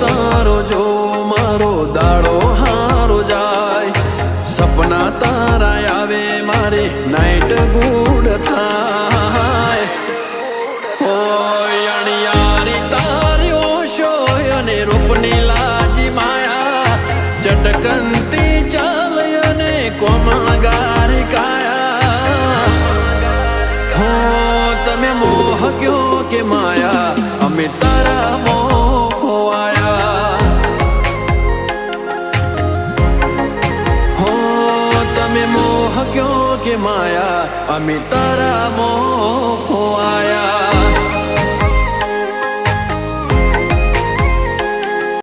તારો જો મારો દાડો હારો જાય સપના તારા આવે મારે નાઈટ ગુડ થાય ઓય અણિયારી તારી ઓશો અને રૂપની લાજી માયા ચટકનતી ચાલ અને કોમળ ગારી કાયા હો તમે મોહ ક્યો કે માયા અમે તારા મોહ આયા હો તમે મોહ ક્યો કે માયા અમે તારા મોહ આયા